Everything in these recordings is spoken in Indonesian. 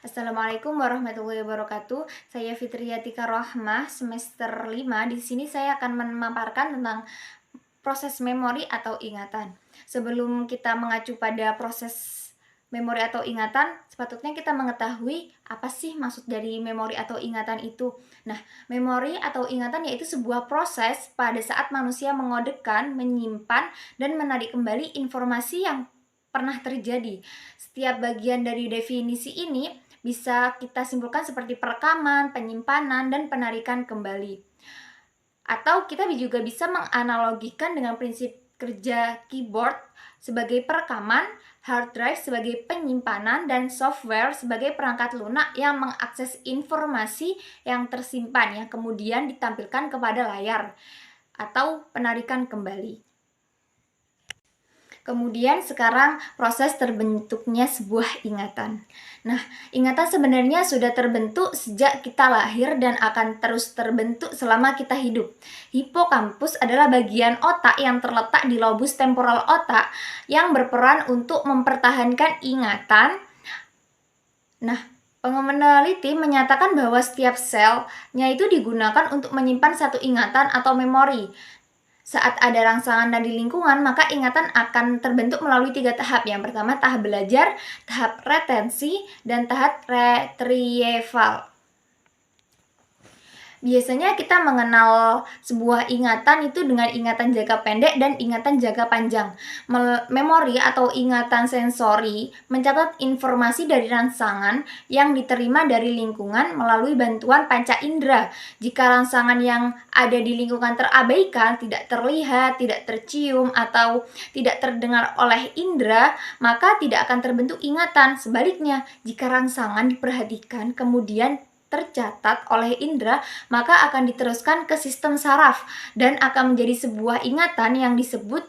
Assalamualaikum warahmatullahi wabarakatuh. Saya Fitriyatika Rohmah, semester 5. Di sini saya akan memaparkan tentang proses memori atau ingatan. Sebelum kita mengacu pada proses memori atau ingatan, sepatutnya kita mengetahui apa sih maksud dari memori atau ingatan itu. Nah, memori atau ingatan yaitu sebuah proses pada saat manusia mengodekan, menyimpan, dan menarik kembali informasi yang pernah terjadi. Setiap bagian dari definisi ini bisa kita simpulkan seperti perekaman, penyimpanan, dan penarikan kembali. Atau kita juga bisa menganalogikan dengan prinsip kerja keyboard sebagai perekaman, hard drive sebagai penyimpanan, dan software sebagai perangkat lunak yang mengakses informasi yang tersimpan yang kemudian ditampilkan kepada layar atau penarikan kembali. Kemudian sekarang proses terbentuknya sebuah ingatan. Nah, ingatan sebenarnya sudah terbentuk sejak kita lahir dan akan terus terbentuk selama kita hidup. Hipokampus adalah bagian otak yang terletak di lobus temporal otak yang berperan untuk mempertahankan ingatan. Nah, peneliti menyatakan bahwa setiap selnya itu digunakan untuk menyimpan satu ingatan atau memori. Saat ada rangsangan dan di lingkungan, maka ingatan akan terbentuk melalui 3 tahap. Yang pertama, tahap belajar, tahap retensi, dan tahap retrieval. Biasanya kita mengenal sebuah ingatan itu dengan ingatan jangka pendek dan ingatan jangka panjang. Memori atau ingatan sensori mencatat informasi dari rangsangan yang diterima dari lingkungan melalui bantuan panca indera. Jika rangsangan yang ada di lingkungan terabaikan, tidak terlihat, tidak tercium, atau tidak terdengar oleh indera, maka tidak akan terbentuk ingatan. Sebaliknya, jika rangsangan diperhatikan kemudian tercatat oleh indera, maka akan diteruskan ke sistem saraf dan akan menjadi sebuah ingatan yang disebut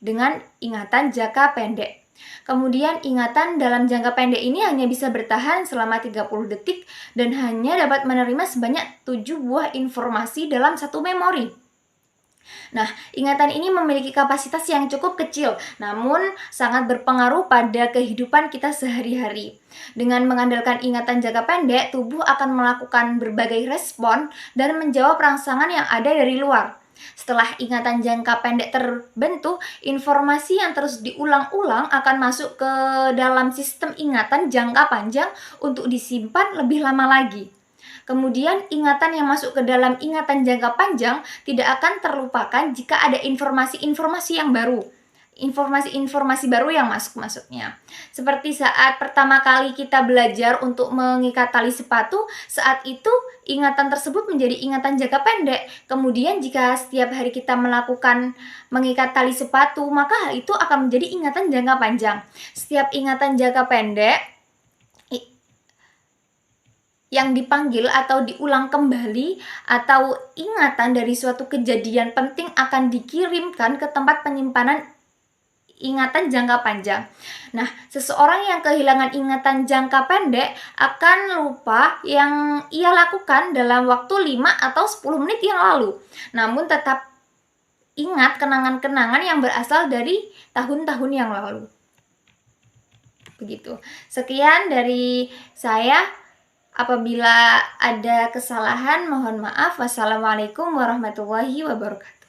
dengan ingatan jangka pendek. Kemudian ingatan dalam jangka pendek ini hanya bisa bertahan selama 30 detik dan hanya dapat menerima sebanyak 7 buah informasi dalam satu memori. Nah, ingatan ini memiliki kapasitas yang cukup kecil, namun sangat berpengaruh pada kehidupan kita sehari-hari. Dengan mengandalkan ingatan jangka pendek, tubuh akan melakukan berbagai respon dan menjawab rangsangan yang ada dari luar. Setelah ingatan jangka pendek terbentuk, informasi yang terus diulang-ulang akan masuk ke dalam sistem ingatan jangka panjang untuk disimpan lebih lama lagi. Kemudian ingatan yang masuk ke dalam ingatan jangka panjang tidak akan terlupakan jika ada informasi-informasi yang baru. Informasi-informasi baru yang masuknya. Seperti saat pertama kali kita belajar untuk mengikat tali sepatu, saat itu ingatan tersebut menjadi ingatan jangka pendek. Kemudian jika setiap hari kita melakukan mengikat tali sepatu, maka hal itu akan menjadi ingatan jangka panjang. Setiap ingatan jangka pendek yang dipanggil atau diulang kembali atau ingatan dari suatu kejadian penting akan dikirimkan ke tempat penyimpanan ingatan jangka panjang. Nah, seseorang yang kehilangan ingatan jangka pendek akan lupa yang ia lakukan dalam waktu 5 atau 10 menit yang lalu. Namun tetap ingat kenangan-kenangan yang berasal dari tahun-tahun yang lalu. Begitu. Sekian dari saya. Apabila ada kesalahan, mohon maaf. Wassalamualaikum warahmatullahi wabarakatuh.